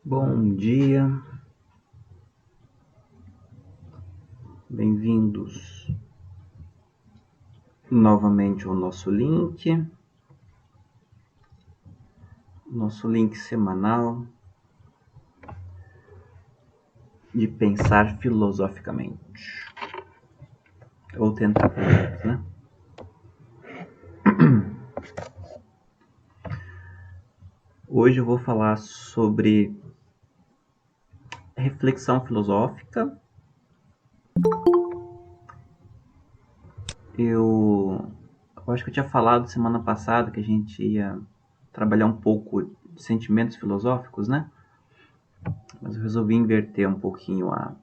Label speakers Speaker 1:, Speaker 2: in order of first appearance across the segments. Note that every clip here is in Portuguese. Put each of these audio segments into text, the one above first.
Speaker 1: Bom dia, bem-vindos novamente ao nosso link semanal de pensar filosoficamente, ou tentar pelo menos, né? Hoje eu vou falar sobre reflexão filosófica. Eu acho que eu tinha falado semana passada que a gente ia trabalhar um pouco de sentimentos filosóficos, né? Mas eu resolvi inverter um pouquinho a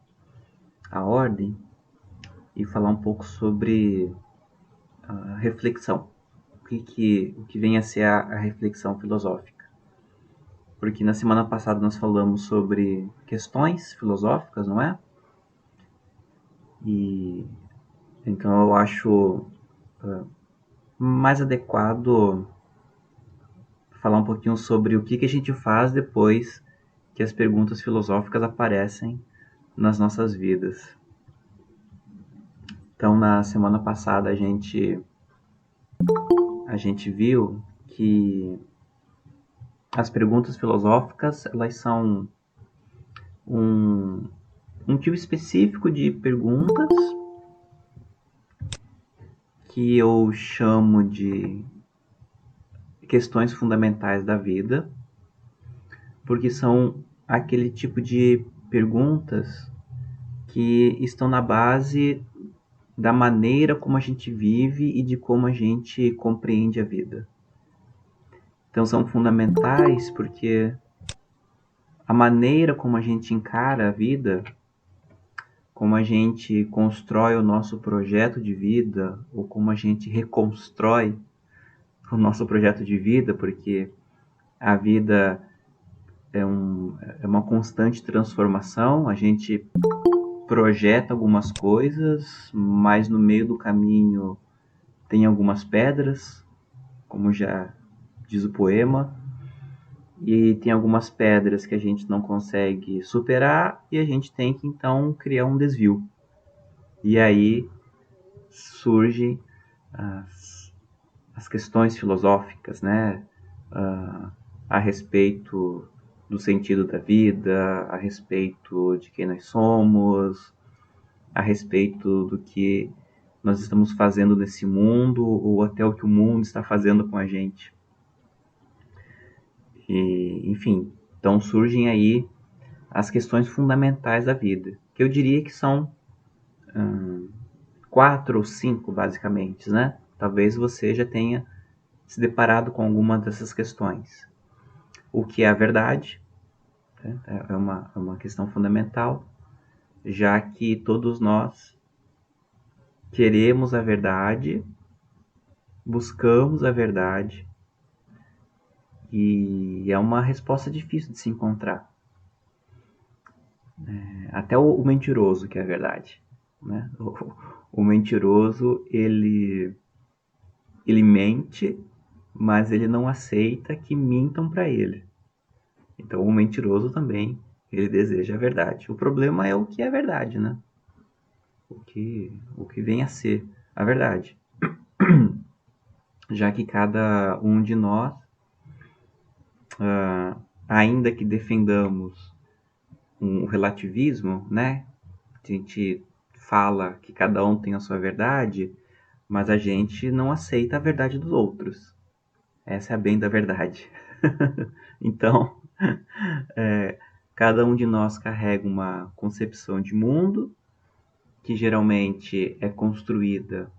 Speaker 1: ordem e falar um pouco sobre a reflexão. O que vem a ser a reflexão filosófica. Porque na semana passada nós falamos sobre questões filosóficas, não é? E então eu acho mais adequado falar um pouquinho sobre o que a gente faz depois que as perguntas filosóficas aparecem nas nossas vidas. Então, na semana passada a gente viu que as perguntas filosóficas, elas são um tipo específico de perguntas que eu chamo de questões fundamentais da vida, porque são aquele tipo de perguntas que estão na base da maneira como a gente vive e de como a gente compreende a vida. Então são fundamentais porque a maneira como a gente encara a vida, como a gente constrói o nosso projeto de vida, ou como a gente reconstrói o nosso projeto de vida, porque a vida é uma constante transformação, a gente projeta algumas coisas, mas no meio do caminho tem algumas pedras, como já diz o poema, e tem algumas pedras que a gente não consegue superar e a gente tem que então criar um desvio. E aí surgem as questões filosóficas, né? A respeito do sentido da vida, a respeito de quem nós somos, a respeito do que nós estamos fazendo nesse mundo ou até o que o mundo está fazendo com a gente. E, enfim, então surgem aí as questões fundamentais da vida, que eu diria que são 4 ou 5, basicamente, né? Talvez você já tenha se deparado com alguma dessas questões. O que é a verdade? Né? É uma questão fundamental, já que todos nós queremos a verdade, buscamos a verdade, e é uma resposta difícil de se encontrar. Até o mentiroso quer a verdade. Né? O mentiroso, ele mente, mas ele não aceita que mintam para ele. Então o mentiroso também, ele deseja a verdade. O problema é o que é verdade, né? O que vem a ser a verdade. Já que cada um de nós, ainda que defendamos um relativismo, né? A gente fala que cada um tem a sua verdade, mas a gente não aceita a verdade dos outros. Essa é a bem da verdade. Então, cada um de nós carrega uma concepção de mundo que geralmente é construída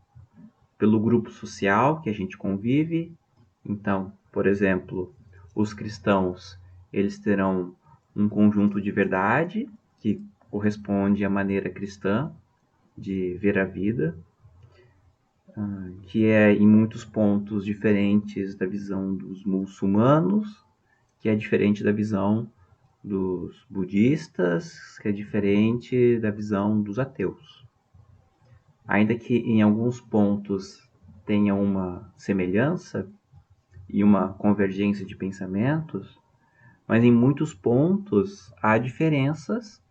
Speaker 1: pelo grupo social que a gente convive. Então, por exemplo, os cristãos, eles terão um conjunto de verdade que corresponde à maneira cristã de ver a vida, que é em muitos pontos diferentes da visão dos muçulmanos, que é diferente da visão dos budistas, que é diferente da visão dos ateus. Ainda que em alguns pontos tenha uma semelhança e uma convergência de pensamentos, mas em muitos pontos há diferenças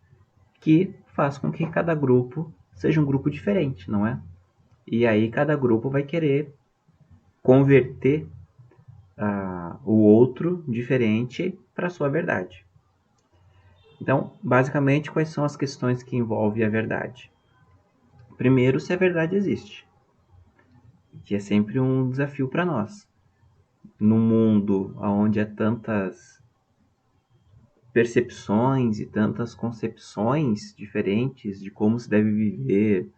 Speaker 1: que faz com que cada grupo seja um grupo diferente, não é? E aí cada grupo vai querer converter o outro diferente para a sua verdade. Então, basicamente, quais são as questões que envolvem a verdade? Primeiro, se a verdade existe, que é sempre um desafio para nós. Num mundo onde há tantas percepções e tantas concepções diferentes de como se deve viver,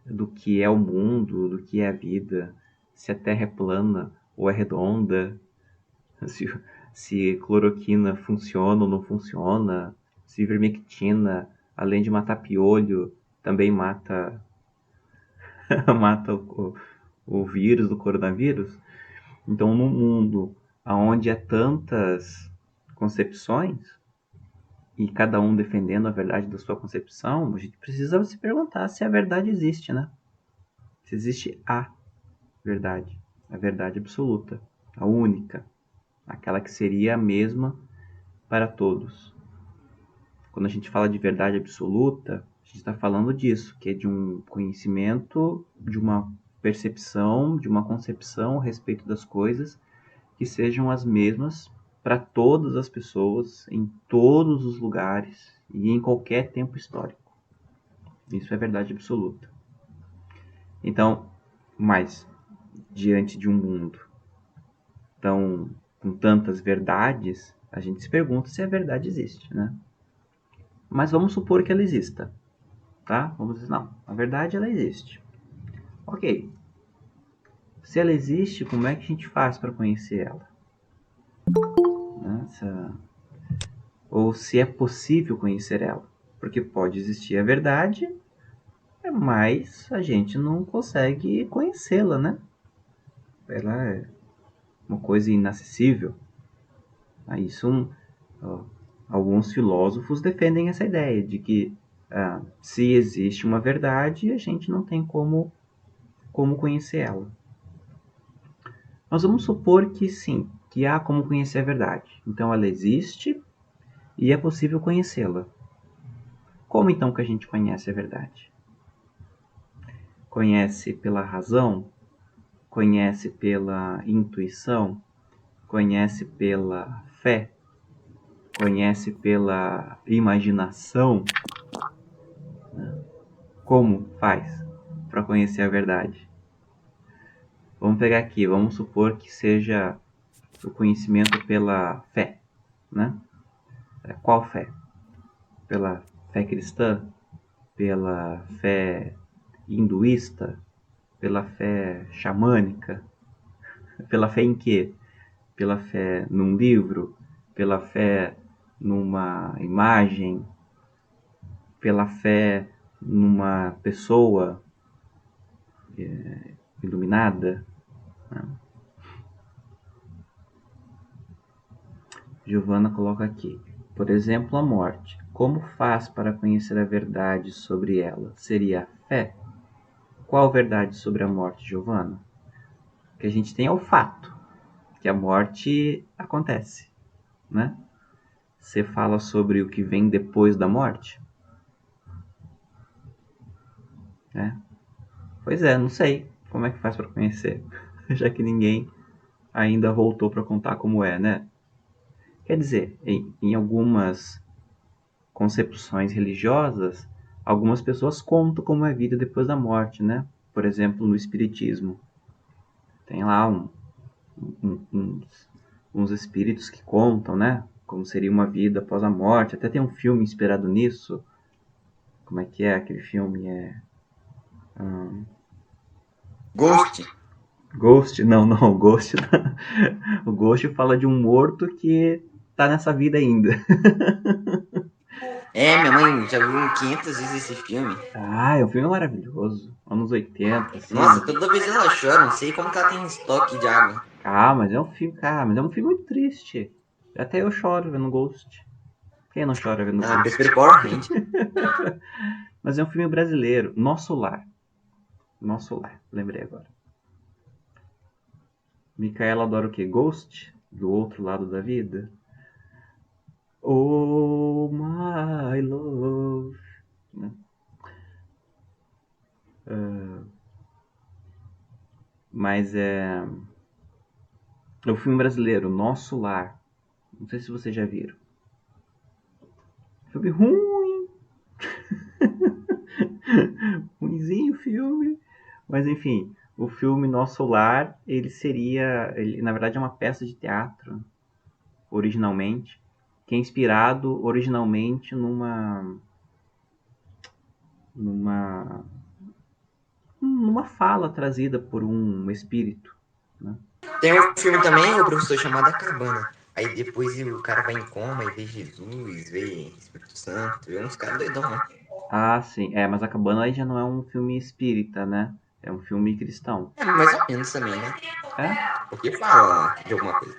Speaker 1: do que é o mundo, do que é a vida, se a Terra é plana ou é redonda, se cloroquina funciona ou não funciona, se ivermectina, além de matar piolho, também mata, mata o vírus do coronavírus. Então, num mundo onde há tantas concepções, e cada um defendendo a verdade da sua concepção, a gente precisa se perguntar se a verdade existe, né? Se existe a verdade absoluta, a única, aquela que seria a mesma para todos. Quando a gente fala de verdade absoluta, a gente está falando disso, que é de um conhecimento, de uma percepção, de uma concepção a respeito das coisas que sejam as mesmas para todas as pessoas, em todos os lugares e em qualquer tempo histórico. Isso é verdade absoluta. Então, mas diante de um mundo com tantas verdades, a gente se pergunta se a verdade existe, né? Mas vamos supor que ela exista, tá? Vamos dizer, não, a verdade ela existe. Ok. Se ela existe, como é que a gente faz para conhecer ela? Ou se é possível conhecer ela? Porque pode existir a verdade, mas a gente não consegue conhecê-la, né? Ela é uma coisa inacessível. Isso, alguns filósofos defendem essa ideia de que se existe uma verdade, a gente não tem como conhecer ela. Nós vamos supor que sim, que há como conhecer a verdade. Então ela existe e é possível conhecê-la. Como então que a gente conhece a verdade? Conhece pela razão? Conhece pela intuição? Conhece pela fé? Conhece pela imaginação? Como faz para conhecer a verdade? Vamos pegar aqui, vamos supor que seja o conhecimento pela fé, né? Qual fé? Pela fé cristã? Pela fé hinduísta? Pela fé xamânica? Pela fé em quê? Pela fé num livro? Pela fé numa imagem? Pela fé numa pessoa iluminada? Giovanna coloca aqui. Por exemplo, a morte. Como faz para conhecer a verdade sobre ela? Seria a fé? Qual verdade sobre a morte, Giovanna? O que a gente tem é o fato, que a morte acontece, né? Você fala sobre o que vem depois da morte? Né? Pois é, não sei como é que faz para conhecer, já que ninguém ainda voltou para contar como é, né? Quer dizer, em algumas concepções religiosas, algumas pessoas contam como é a vida depois da morte, né? Por exemplo, no Espiritismo. Tem lá uns espíritos que contam, né? Como seria uma vida após a morte. Até tem um filme inspirado nisso. Como é que é aquele filme?
Speaker 2: Ghost.
Speaker 1: Ghost? Não, Ghost. O Ghost fala de um morto que tá nessa vida ainda.
Speaker 2: É, minha mãe já viu 500 vezes esse filme.
Speaker 1: O filme é maravilhoso. Anos 80, assim.
Speaker 2: Nossa, toda vez ela chora, não sei como que ela tem estoque de água.
Speaker 1: Mas é um filme, mas é um filme muito triste. Até eu choro vendo Ghost. Quem não chora vendo
Speaker 2: Ah,
Speaker 1: Ghost?
Speaker 2: prefiro Power Ranger.
Speaker 1: Mas é um filme brasileiro. Nosso Lar. Nosso Lar, lembrei agora. Micaela adora o quê? Ghost? Do outro lado da vida? Oh, my love. Né? Mas é o filme brasileiro, Nosso Lar. Não sei se vocês já viram. Filme ruim. Ruinzinho o filme. Mas enfim, o filme Nosso Lar, ele na verdade é uma peça de teatro, originalmente, que é inspirado originalmente numa numa fala trazida por um espírito, né?
Speaker 2: Tem um filme também, o professor, chamado A Cabana. Aí depois o cara vai em coma e vê Jesus, vê Espírito Santo, vê uns caras doidão, né?
Speaker 1: Ah, sim. É, mas A Cabana aí já não é um filme espírita, né? É um filme cristão.
Speaker 2: É mais ou menos também, né?
Speaker 1: É?
Speaker 2: Porque fala de alguma coisa.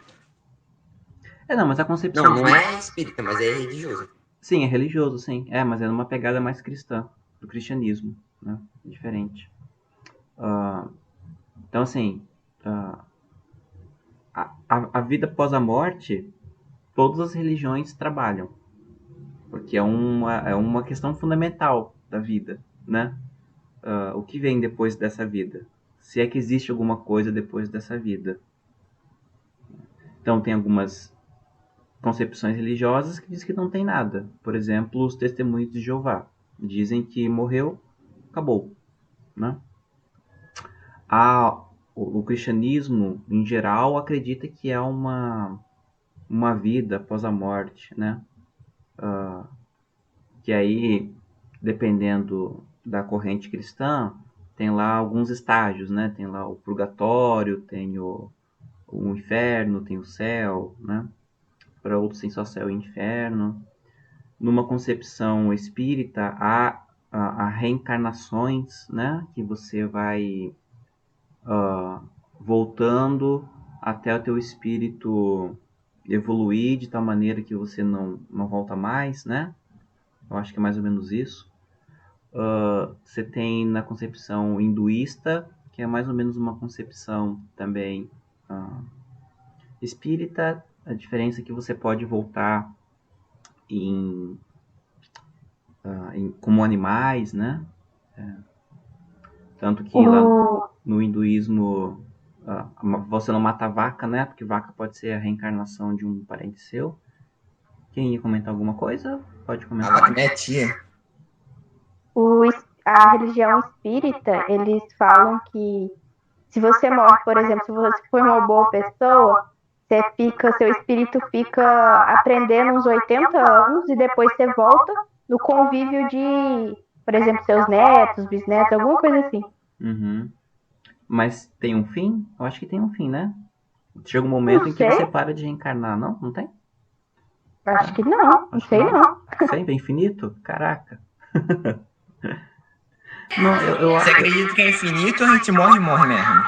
Speaker 1: É, não, mas a
Speaker 2: Não,
Speaker 1: concepção.
Speaker 2: não é espírita, mas é religioso.
Speaker 1: Sim, é religioso, sim. É, mas é numa pegada mais cristã, do cristianismo, né? Diferente. Ah, então, assim, ah, a vida após a morte, todas as religiões trabalham, porque é uma questão fundamental da vida, né? O que vem depois dessa vida? Se é que existe alguma coisa depois dessa vida. Então, tem algumas concepções religiosas que dizem que não tem nada. Por exemplo, os testemunhos de Jeová dizem que morreu, acabou, né? O cristianismo, em geral, acredita que há uma vida após a morte, né? Que aí, dependendo da corrente cristã, tem lá alguns estágios, né? Tem lá o purgatório, tem o inferno, tem o céu, né? Para outros tem só céu e inferno. Numa concepção espírita, há reencarnações, né? Que você vai voltando até o teu espírito evoluir de tal maneira que você não volta mais, né? Eu acho que é mais ou menos isso. Você tem na concepção hinduísta, que é mais ou menos uma concepção também espírita, a diferença é que você pode voltar em, como animais, né? Tanto que lá
Speaker 3: O,
Speaker 1: no hinduísmo você não mata vaca, né? Porque vaca pode ser a reencarnação de um parente seu. Quem ia comentar alguma coisa? Pode
Speaker 2: A
Speaker 1: comentar
Speaker 2: vaca
Speaker 1: aí.
Speaker 2: minha tia.
Speaker 3: a religião espírita, eles falam que se você morre, por exemplo, se você for uma boa pessoa, seu espírito fica aprendendo uns 80 anos e depois você volta no convívio de, por exemplo, seus netos, bisnetos, alguma coisa assim.
Speaker 1: Uhum. Mas tem um fim? Eu acho que tem um fim, né? Chega um
Speaker 3: Não
Speaker 1: momento em que
Speaker 3: sei,
Speaker 1: você para de reencarnar, não? Não tem?
Speaker 3: acho que não, não
Speaker 1: Acho que
Speaker 3: sei
Speaker 1: não.
Speaker 3: não.
Speaker 1: Sempre é infinito? Caraca. Não, eu
Speaker 2: Você
Speaker 1: acho.
Speaker 2: acredita que é infinito ou a gente morre e morre mesmo?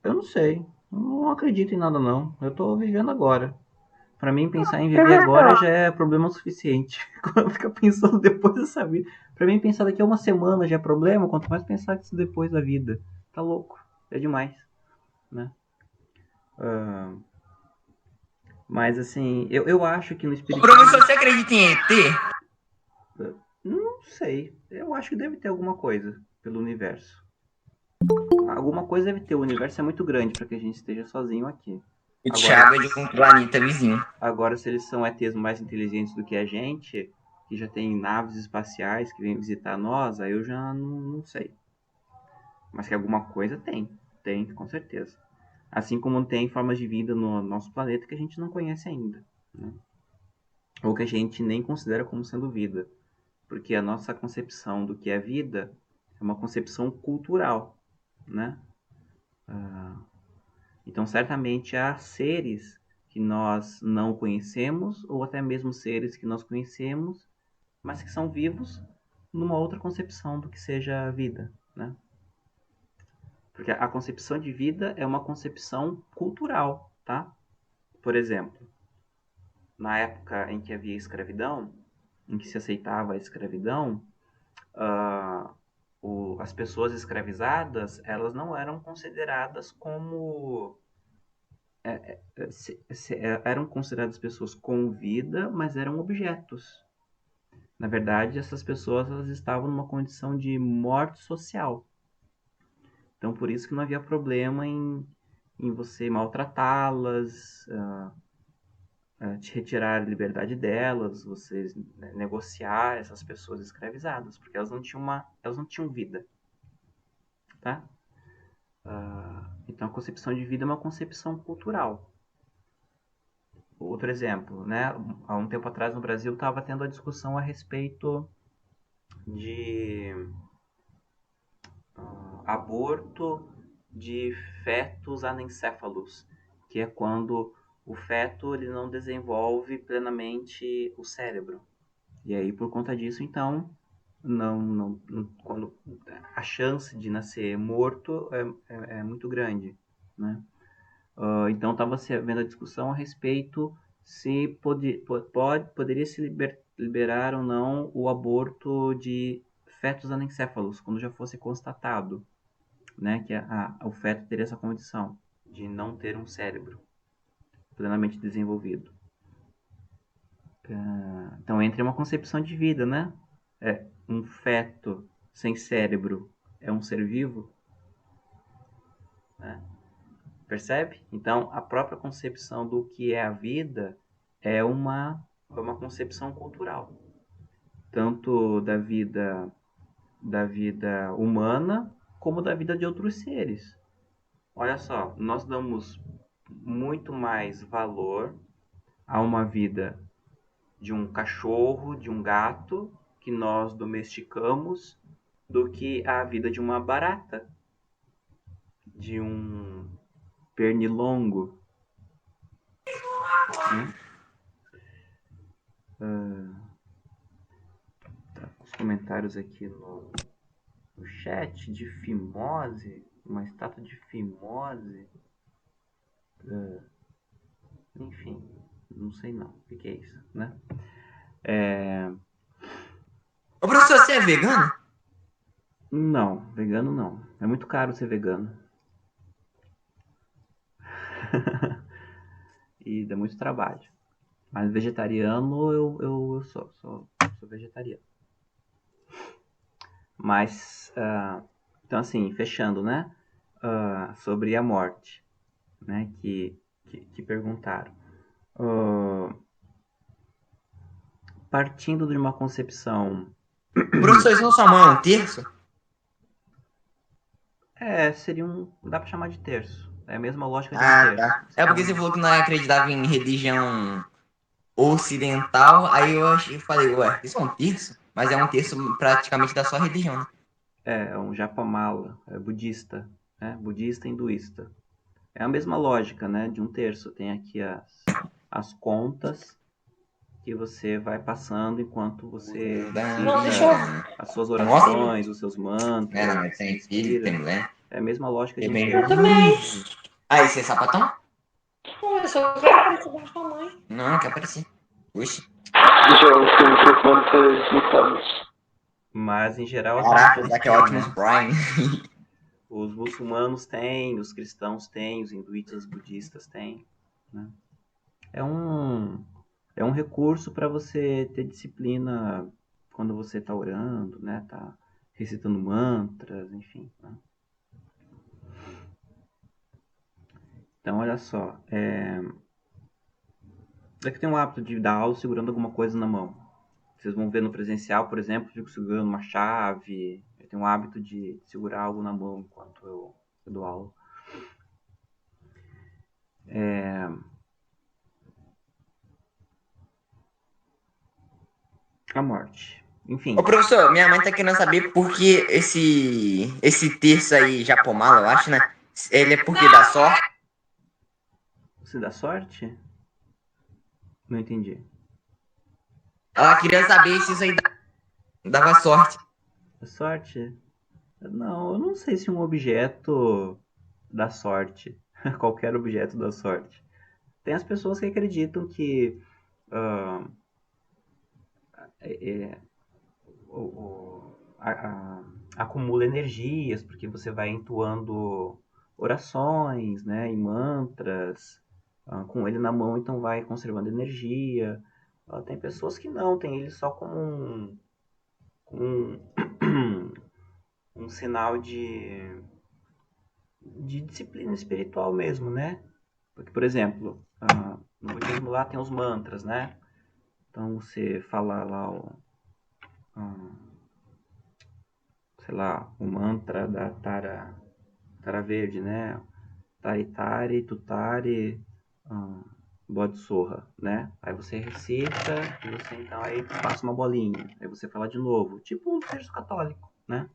Speaker 1: Eu não sei. Eu não acredito em nada, não. Eu tô vivendo agora. Pra mim, pensar em viver agora
Speaker 3: Professor,
Speaker 1: já é problema suficiente. Quando fica pensando depois dessa vida. Pra mim, pensar daqui a uma semana já é problema, quanto mais pensar isso depois da vida. Tá louco. É demais, né? Ah, mas assim, eu acho que no
Speaker 2: Ô,
Speaker 1: espiritismo.
Speaker 2: professor, você acredita em ET?
Speaker 1: Não sei. Eu acho que deve ter alguma coisa pelo universo. Alguma coisa deve ter. O universo é muito grande para que a gente esteja sozinho aqui.
Speaker 2: O
Speaker 1: Agora,
Speaker 2: Thiago é de um planeta vizinho.
Speaker 1: agora, se eles são ETs mais inteligentes do que a gente, que já tem naves espaciais que vêm visitar nós, aí eu já não sei. Mas que alguma coisa tem. Tem, com certeza. Assim como tem formas de vida no nosso planeta que a gente não conhece ainda. Né? Ou que a gente nem considera como sendo vida. Porque a nossa concepção do que é vida é uma concepção cultural, né? Então, certamente há seres que nós não conhecemos, ou até mesmo seres que nós conhecemos, mas que são vivos numa outra concepção do que seja a vida, né? Porque a concepção de vida é uma concepção cultural, tá? Por exemplo, na época em que havia escravidão, em que se aceitava a escravidão, as pessoas escravizadas elas não eram consideradas como eram consideradas pessoas com vida, mas eram objetos. Na verdade, essas pessoas elas estavam numa condição de morte social. Então, por isso que não havia problema em você maltratá-las, te retirar a liberdade delas, você negociar essas pessoas escravizadas, porque elas não tinham vida, tá? Então, a concepção de vida é uma concepção cultural. Outro exemplo, né? Há um tempo atrás no Brasil estava tendo a discussão a respeito de aborto de fetos anencéfalos, que é quando o feto ele não desenvolve plenamente o cérebro. E aí, por conta disso, então, quando a chance de nascer morto é muito grande, né? Então, estava se vendo a discussão a respeito se poderia se liberar ou não o aborto de fetos anencéfalos, quando já fosse constatado, né, que o feto teria essa condição de não ter um cérebro plenamente desenvolvido. Então entra uma concepção de vida, né? Um feto sem cérebro é um ser vivo, né? Percebe? Então a própria concepção do que é a vida é uma concepção cultural, tanto da vida humana como da vida de outros seres. Olha só, nós damos muito mais valor a uma vida de um cachorro, de um gato que nós domesticamos, do que a vida de uma barata, de um pernilongo, né? Tá, os comentários aqui no chat de fimose, uma estátua de fimose, enfim, não sei não, o que é isso, né?
Speaker 2: Ô, professor, você é vegano?
Speaker 1: Não, vegano não. É muito caro ser vegano. E dá muito trabalho. Mas vegetariano eu sou vegetariano. Mas, então assim, fechando, né? Sobre a morte, né? Que perguntaram. Partindo de uma concepção.
Speaker 2: Professor, isso não sua mãe é um terço?
Speaker 1: Seria um. Dá pra chamar de terço. É a mesma lógica de um
Speaker 2: Ah,
Speaker 1: terço.
Speaker 2: tá. É porque você falou que não acreditava em religião ocidental, aí eu falei, ué, isso é um terço? Mas é um terço praticamente da sua religião, né?
Speaker 1: É um japamala, é budista, né? Budista e hinduísta. É a mesma lógica, né? De um terço. Tem aqui as contas que você vai passando enquanto você
Speaker 2: Não, deixa eu.
Speaker 1: recita as suas
Speaker 2: Nossa.
Speaker 1: orações, os seus
Speaker 2: É, não,
Speaker 1: mantras,
Speaker 2: mas tem filho, tem
Speaker 1: respira.
Speaker 2: mulher.
Speaker 1: É a mesma lógica de
Speaker 2: Tem
Speaker 1: um
Speaker 2: bem. Eu
Speaker 1: terço.
Speaker 2: também. Aí, você é sapatão? Não, eu só quero aparecer com sua mãe. Não, quer aparecer. Oxi.
Speaker 4: Jogos que você pode ser explicados.
Speaker 1: Mas em geral as
Speaker 2: Caraca,
Speaker 1: religiões
Speaker 2: Zack é
Speaker 1: têm,
Speaker 2: Optimus
Speaker 1: né?
Speaker 2: Prime.
Speaker 1: Os muçulmanos têm, os cristãos têm, os hinduístas, budistas têm, né? É um, é um recurso para você ter disciplina quando você está orando, né? Tá recitando mantras, enfim, né? Então, olha só. É que eu tenho o hábito de dar aula segurando alguma coisa na mão. Vocês vão ver no presencial, por exemplo, eu fico segurando uma chave. Eu tenho o hábito de segurar algo na mão enquanto eu dou aula. A morte. Enfim,
Speaker 2: Ô, professor, minha mãe tá querendo saber por que esse terço aí, Japomala, eu acho, né? Ele é porque dá sorte?
Speaker 1: você dá sorte? Não entendi.
Speaker 2: Ela queria saber se isso aí dava sorte.
Speaker 1: A sorte? Não, eu não sei se um objeto dá sorte. Qualquer objeto dá sorte. Tem as pessoas que acreditam que ah, é, acumula energias, porque você vai entoando orações, né, e mantras, com ele na mão, então vai conservando energia. Tem pessoas que não, tem ele só como um, um sinal de disciplina espiritual mesmo, né? Porque, por exemplo, no budismo lá tem os mantras, né? Então você fala lá sei lá, o mantra da Tara Verde, né? Taritari, Tutari, Bodhisorra, né? Aí você recita e você então aí passa uma bolinha. Aí você fala de novo, tipo um terço católico, né?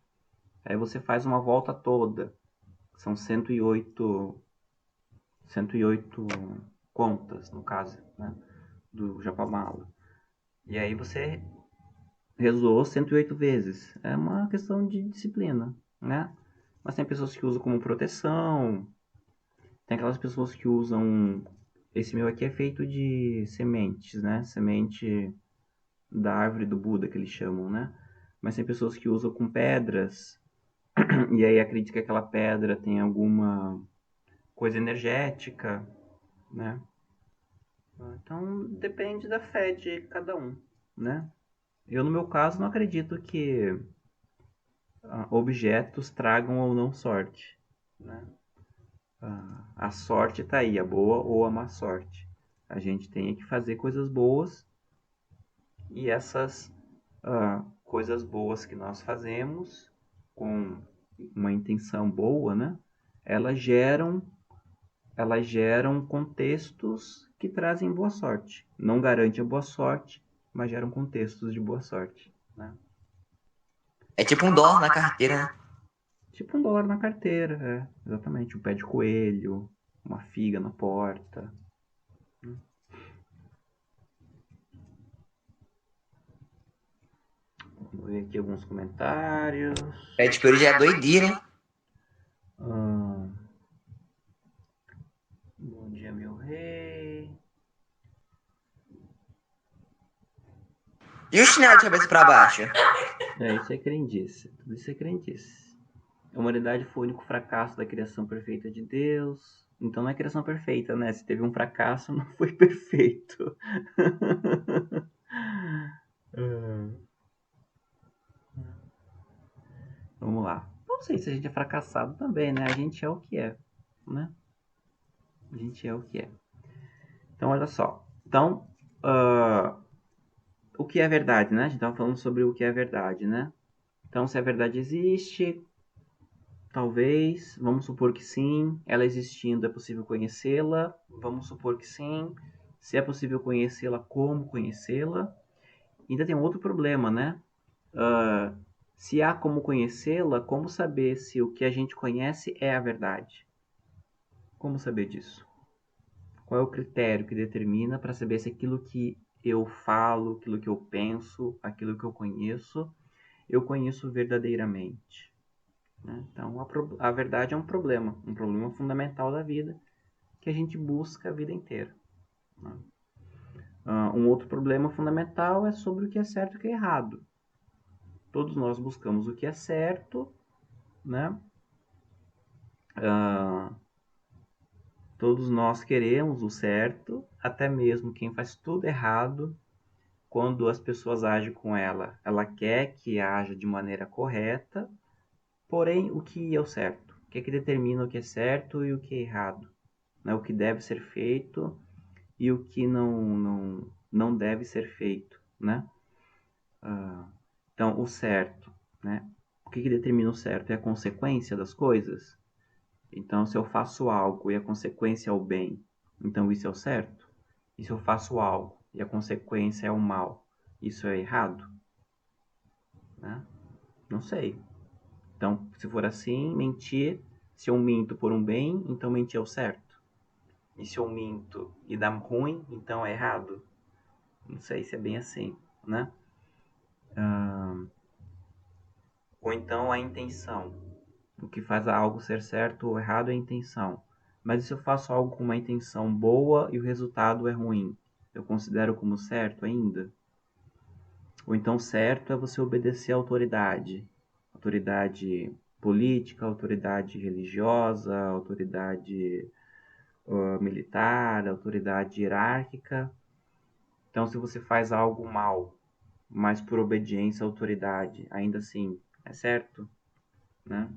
Speaker 1: Aí você faz uma volta toda. São 108 contas, no caso, né? Do Japamala. E aí você rezou 108 vezes. É uma questão de disciplina, né? Mas tem pessoas que usam como proteção. Tem aquelas pessoas que usam... Esse meu aqui é feito de sementes, né? Semente da árvore do Buda, que eles chamam, né? Mas tem pessoas que usam com pedras. E aí acredita que aquela pedra tem alguma coisa energética, né? Então depende da fé de cada um, né? Eu, no meu caso, não acredito que objetos tragam ou não sorte, né? A sorte está aí, a boa ou a má sorte. A gente tem que fazer coisas boas e essas coisas boas que nós fazemos com uma intenção boa, né? Elas geram contextos que trazem boa sorte. Não garante a boa sorte, mas geram contextos de boa sorte, né?
Speaker 2: É tipo um dólar na carteira, né?
Speaker 1: Tipo $1 na carteira, exatamente. Um pé de coelho, uma figa na porta. Vamos ver aqui alguns comentários.
Speaker 2: Pé de coelho já é doideira, hein?
Speaker 1: Bom dia, meu rei.
Speaker 2: E o chinelo de cabeça pra baixo?
Speaker 1: Isso é crendice. Tudo isso é crendice. A humanidade foi o único fracasso da criação perfeita de Deus. Então não é criação perfeita, né? Se teve um fracasso, não foi perfeito. Vamos lá. Não sei se a gente é fracassado também, né? A gente é o que é, né? A gente é o que é. Então, olha só. Então, o que é verdade, né? A gente estava falando sobre o que é verdade, né? Então, se a verdade existe, talvez, vamos supor que sim. Ela existindo, é possível conhecê-la. Vamos supor que sim. Se é possível conhecê-la, como conhecê-la? Ainda tem um outro problema, né? Se há como conhecê-la, como saber se o que a gente conhece é a verdade? Como saber disso? Qual é o critério que determina para saber se aquilo que eu falo, aquilo que eu penso, aquilo que eu conheço verdadeiramente? Né? Então, a verdade é um problema fundamental da vida que a gente busca a vida inteira. Né? Um outro problema fundamental é sobre o que é certo e o que é errado. Todos nós buscamos o que é certo, né? Todos nós queremos o certo, até mesmo quem faz tudo errado, quando as pessoas agem com ela, ela quer que haja de maneira correta, porém, o que é o certo? O que é que determina o que é certo e o que é errado? Né? O que deve ser feito e o que não deve ser feito, né? Então, o certo, né? O que determina o certo? É a consequência das coisas? Então, se eu faço algo e a consequência é o bem, então isso é o certo? E se eu faço algo e a consequência é o mal, isso é errado? Né? Não sei. Então, se for assim, mentir, se eu minto por um bem, então mentir é o certo. E se eu minto e dá ruim, então é errado. Não sei se é bem assim, né? Ou então a intenção. O que faz algo ser certo ou errado é a intenção. Mas e se eu faço algo com uma intenção boa e o resultado é ruim? Eu considero como certo ainda? Ou então certo é você obedecer à autoridade. Autoridade política, autoridade religiosa, autoridade militar, autoridade hierárquica. Então, se você faz algo mal, mas por obediência à autoridade, ainda assim, é certo, né?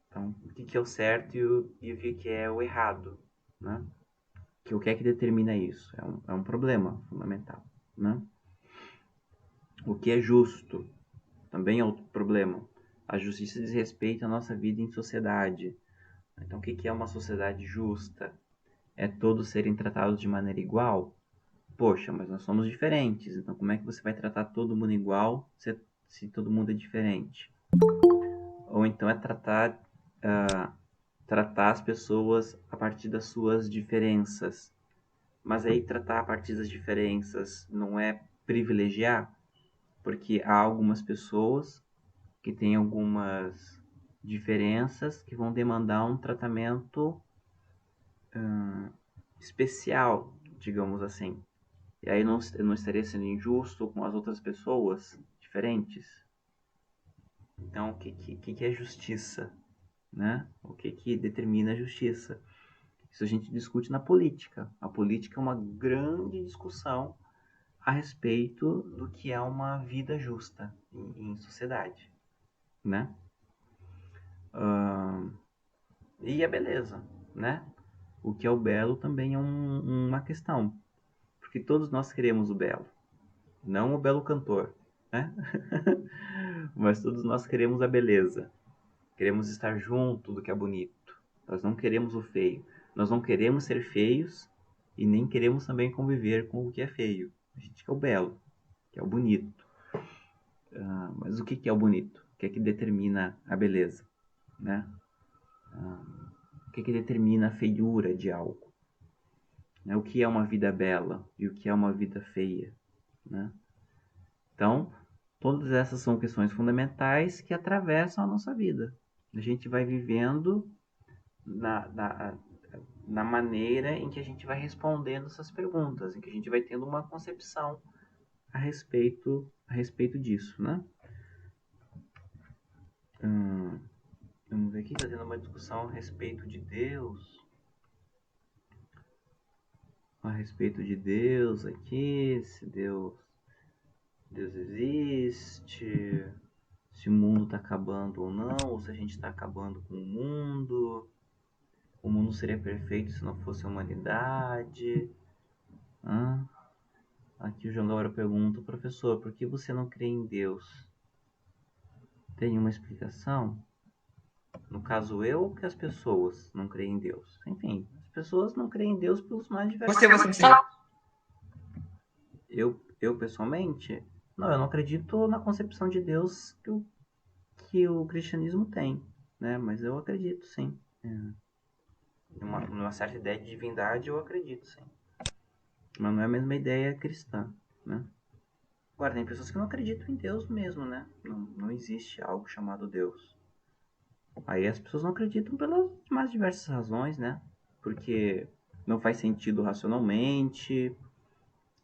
Speaker 1: Então, o que é o certo e o que é o errado, né? O que é que determina isso? É um problema fundamental, né? O que é justo também é outro problema. A justiça diz respeito à nossa vida em sociedade. Então, o que é uma sociedade justa? É todos serem tratados de maneira igual? Poxa, mas nós somos diferentes, então como é que você vai tratar todo mundo igual se todo mundo é diferente? Ou então é tratar as pessoas a partir das suas diferenças. Mas aí tratar a partir das diferenças não é privilegiar? Porque há algumas pessoas que têm algumas diferenças que vão demandar um tratamento especial, digamos assim. E aí eu não estaria sendo injusto com as outras pessoas diferentes? Então, o que é justiça? Né? O que determina a justiça? Isso a gente discute na política. A política é uma grande discussão a respeito do que é uma vida justa em sociedade, né? E a beleza, né? O que é o belo também é uma questão, porque todos nós queremos o belo, não o belo cantor, né? Mas todos nós queremos a beleza, queremos estar junto do que é bonito. Nós não queremos o feio, nós não queremos ser feios e nem queremos também conviver com o que é feio. A gente quer o belo, que é o bonito. Mas o que é o bonito? O que é que determina a beleza, né? O que determina a feiura de algo? Né? O que é uma vida bela e o que é uma vida feia, né? Então, todas essas são questões fundamentais que atravessam a nossa vida. A gente vai vivendo na maneira em que a gente vai respondendo essas perguntas, em que a gente vai tendo uma concepção a respeito disso, né? Vamos ver aqui, está tendo uma discussão a respeito de Deus. A respeito de Deus aqui, se Deus existe, se o mundo está acabando ou não, ou se a gente está acabando com o mundo. O mundo seria perfeito se não fosse a humanidade. Aqui o João Gaura pergunta, professor, por que você não crê em Deus? Tem uma explicação? No caso, eu ou que as pessoas não creem em Deus? Enfim, as pessoas não creem em Deus pelos mais diversos motivos. Eu pessoalmente, não, eu não acredito na concepção de Deus que o cristianismo tem, né? Mas eu acredito, sim. Numa certa ideia de divindade, eu acredito, sim. Mas não é a mesma ideia cristã, né? Agora, tem pessoas que não acreditam em Deus mesmo, né? Não existe algo chamado Deus. Aí as pessoas não acreditam pelas mais diversas razões, né? Porque não faz sentido racionalmente,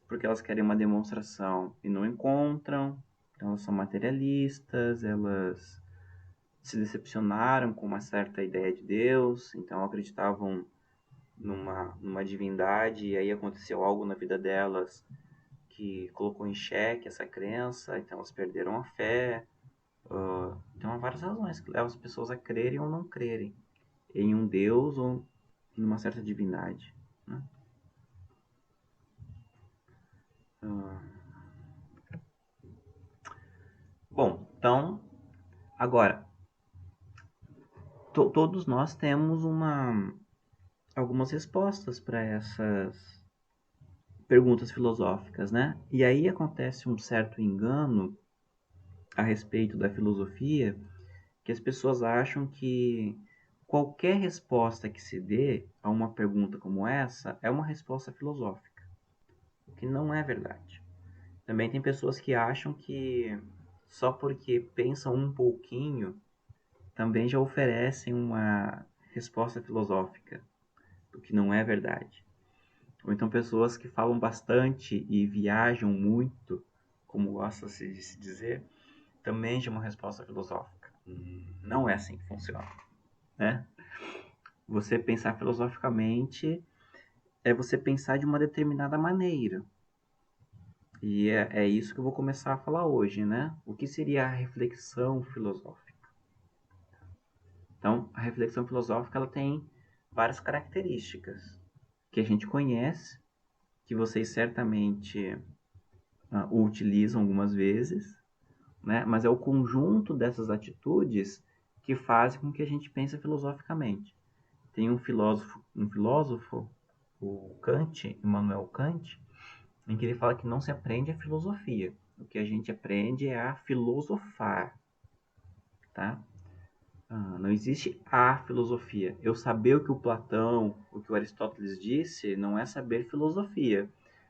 Speaker 1: porque elas querem uma demonstração e não encontram, então elas são materialistas, elas se decepcionaram com uma certa ideia de Deus, então acreditavam numa divindade e aí aconteceu algo na vida delas que colocou em xeque essa crença, então elas perderam a fé. Então há várias razões que levam as pessoas a crerem ou não crerem em um Deus ou em uma certa divindade, né? Bom, então, agora, todos nós temos algumas respostas para essas perguntas filosóficas, né? E aí acontece um certo engano a respeito da filosofia, que as pessoas acham que qualquer resposta que se dê a uma pergunta como essa é uma resposta filosófica, o que não é verdade. Também tem pessoas que acham que só porque pensam um pouquinho também já oferecem uma resposta filosófica, o que não é verdade. Ou então pessoas que falam bastante e viajam muito, como gosta-se de se dizer, também de uma resposta filosófica. Não é assim que funciona, né? Você pensar filosoficamente é você pensar de uma determinada maneira. E é isso que eu vou começar a falar hoje, né? O que seria a reflexão filosófica? Então, a reflexão filosófica ela tem várias características que a gente conhece, que vocês certamente o utilizam algumas vezes, né? Mas é o conjunto dessas atitudes que fazem com que a gente pense filosoficamente. Tem um filósofo, o Kant, Immanuel Kant, em que ele fala que não se aprende a filosofia. O que a gente aprende é a filosofar, tá? Não existe a filosofia. Eu saber o que o Platão, o que o Aristóteles disse, não é saber filosofia.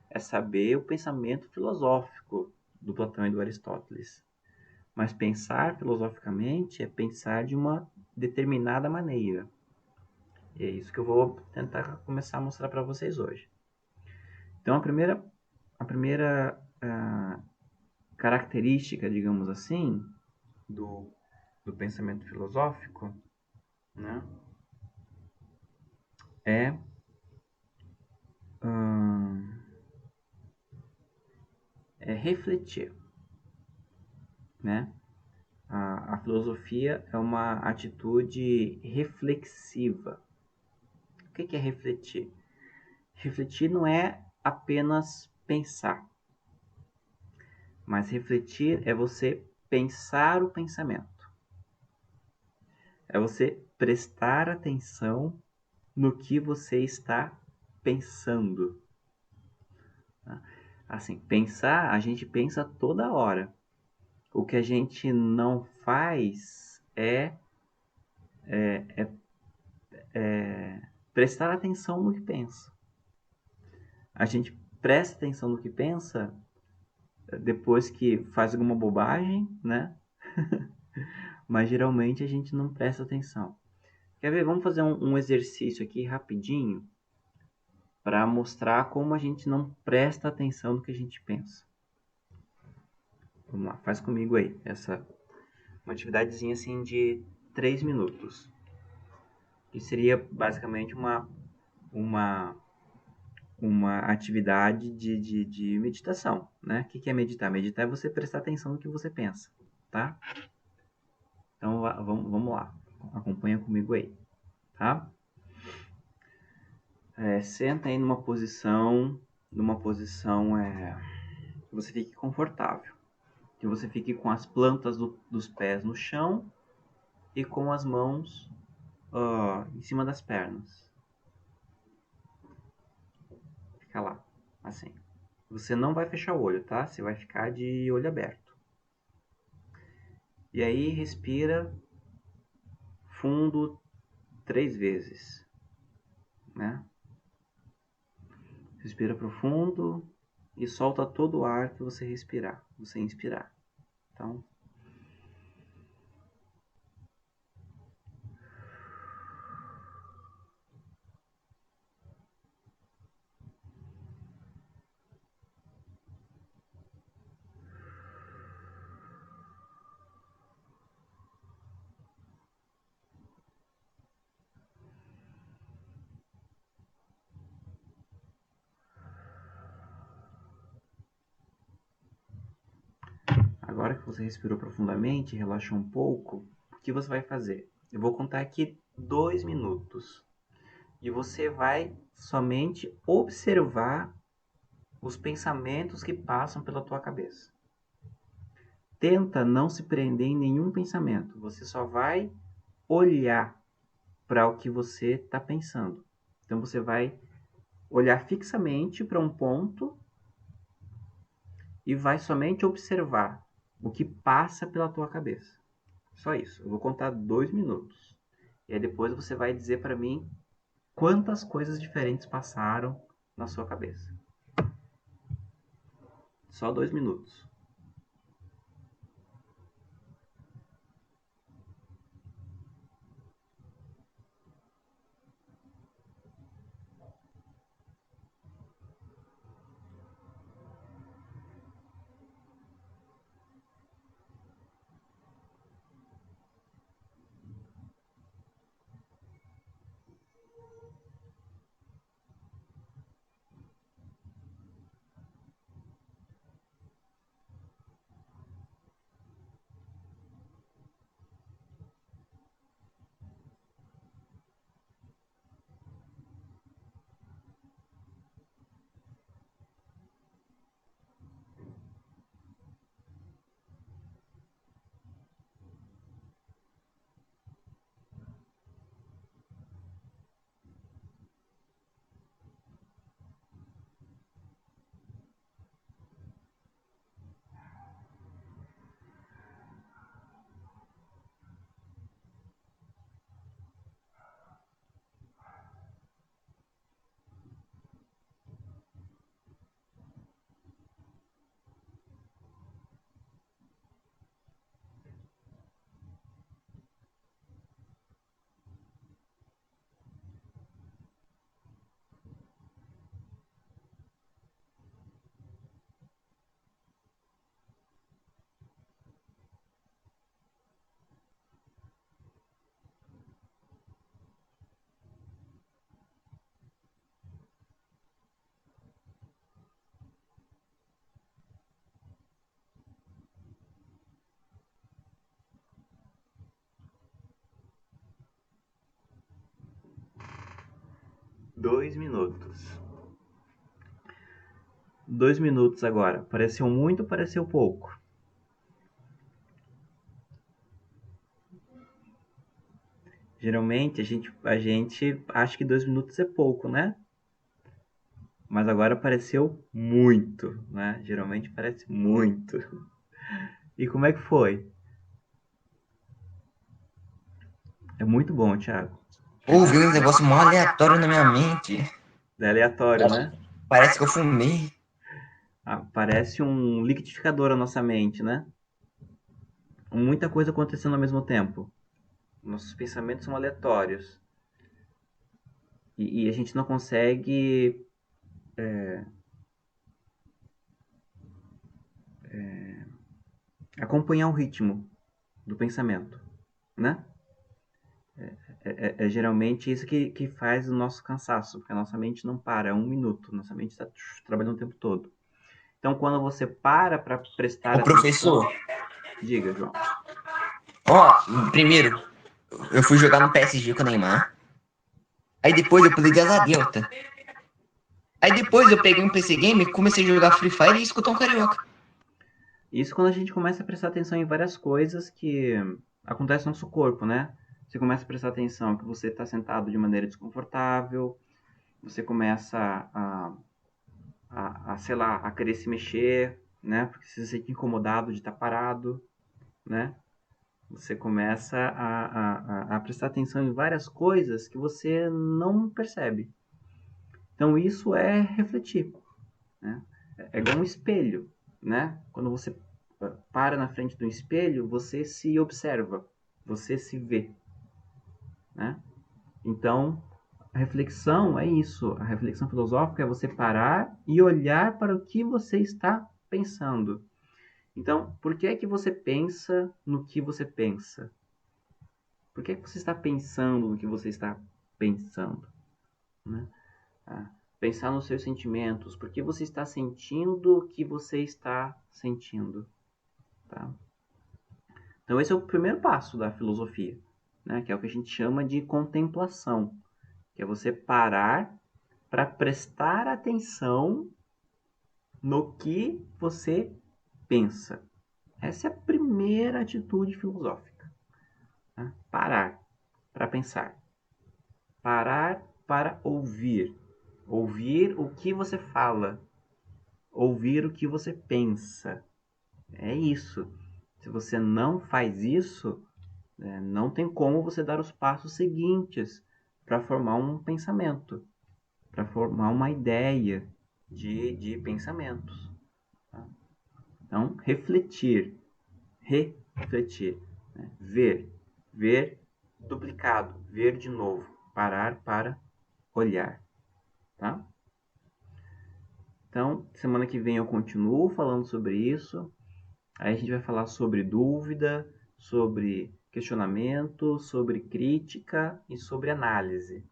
Speaker 1: É saber o pensamento filosófico do Platão e do Aristóteles. Mas pensar filosoficamente é pensar de uma determinada maneira. E é isso que eu vou tentar começar a mostrar para vocês hoje. Então, a primeira característica, digamos assim, do pensamento filosófico, né, é, é refletir, né? A filosofia é uma atitude reflexiva. O que é refletir? Refletir não é apenas pensar, mas refletir é você pensar o pensamento. É você prestar atenção no que você está pensando. Assim, pensar, a gente pensa toda hora. O que a gente não faz é prestar atenção no que pensa. A gente presta atenção no que pensa depois que faz alguma bobagem, né? Mas geralmente a gente não presta atenção. Quer ver? Vamos fazer um exercício aqui rapidinho para mostrar como a gente não presta atenção no que a gente pensa. Vamos lá, faz comigo aí uma atividadezinha assim de 3 minutos. Que seria basicamente uma, uma atividade de meditação, né? O que é meditar? Meditar é você prestar atenção no que você pensa, tá? Então vamos lá, acompanha comigo aí, tá? Senta aí numa posição que você fique confortável, que você fique com as plantas dos pés no chão e com as mãos em cima das pernas. Fica lá, assim. Você não vai fechar o olho, tá? Você vai ficar de olho aberto. E aí respira fundo 3 vezes, né? Respira profundo e solta todo o ar que você inspirar. Então, agora que você respirou profundamente, relaxou um pouco, o que você vai fazer? Eu vou contar aqui 2 minutos. E você vai somente observar os pensamentos que passam pela tua cabeça. Tenta não se prender em nenhum pensamento. Você só vai olhar para o que você está pensando. Então você vai olhar fixamente para um ponto e vai somente observar o que passa pela tua cabeça. Só isso. Eu vou contar 2 minutos. E aí depois você vai dizer para mim quantas coisas diferentes passaram na sua cabeça. Só 2 minutos. 2 minutos. 2 minutos agora. Pareceu muito, pareceu pouco? Geralmente a gente acha que 2 minutos é pouco, né? Mas agora pareceu muito, né? Geralmente parece muito. E como é que foi? É muito bom, Thiago.
Speaker 2: Ouvi um negócio mó aleatório na minha mente.
Speaker 1: É aleatório, né?
Speaker 2: Parece que eu fumei.
Speaker 1: Parece um liquidificador a nossa mente, né? Muita coisa acontecendo ao mesmo tempo. Nossos pensamentos são aleatórios. E a gente não consegue acompanhar o ritmo do pensamento, né? É geralmente isso que faz o nosso cansaço, porque a nossa mente não para 1 minuto, nossa mente está trabalhando o tempo todo. Então, quando você para prestar
Speaker 2: Ô,
Speaker 1: atenção...
Speaker 2: professor,
Speaker 1: Diga, João.
Speaker 2: ó, primeiro, eu fui jogar no PSG com o Neymar. Aí depois eu pulei de asa delta. Aí depois eu peguei um PC Game, comecei a jogar Free Fire e escutar um carioca.
Speaker 1: Isso quando a gente começa a prestar atenção em várias coisas que acontecem no nosso corpo, né? Você começa a prestar atenção que você está sentado de maneira desconfortável, você começa sei lá, a querer se mexer, né? Porque você se sente incomodado de estar parado, né? Você começa a prestar atenção em várias coisas que você não percebe. Então isso é refletir, né? É igual um espelho, né? Quando você para na frente do espelho, você se observa, você se vê, né? Então, a reflexão é isso. A reflexão filosófica é você parar e olhar para o que você está pensando. Então, por que é que você pensa no que você pensa? Por que é que você está pensando no que você está pensando? Né? Pensar nos seus sentimentos. Por que você está sentindo o que você está sentindo? Tá? Então, esse é o primeiro passo da filosofia, né? Que é o que a gente chama de contemplação, que é você parar para prestar atenção no que você pensa. Essa é a primeira atitude filosófica. Né? Parar para pensar. Parar para ouvir. Ouvir o que você fala. Ouvir o que você pensa. É isso. Se você não faz isso, não tem como você dar os passos seguintes para formar um pensamento, para formar uma ideia de pensamentos. Tá? Então, refletir, né? Ver duplicado, ver de novo, parar para olhar. Tá? Então, semana que vem eu continuo falando sobre isso. Aí a gente vai falar sobre dúvida, sobre questionamento, sobre crítica e sobre análise.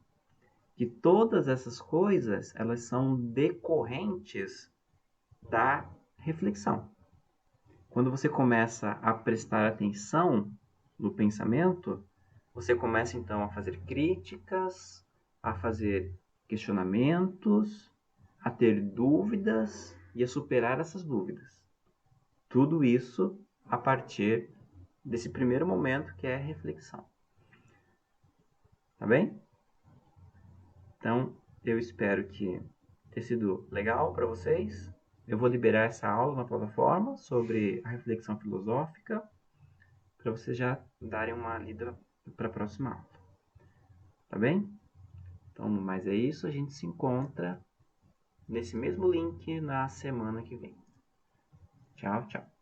Speaker 1: Que todas essas coisas, elas são decorrentes da reflexão. Quando você começa a prestar atenção no pensamento, você começa então a fazer críticas, a fazer questionamentos, a ter dúvidas e a superar essas dúvidas. Tudo isso a partir desse primeiro momento que é a reflexão. Tá bem? Então, eu espero que tenha sido legal para vocês. Eu vou liberar essa aula na plataforma sobre a reflexão filosófica para vocês já darem uma lida para a próxima aula. Tá bem? Então, mas é isso. A gente se encontra nesse mesmo link na semana que vem. Tchau, tchau.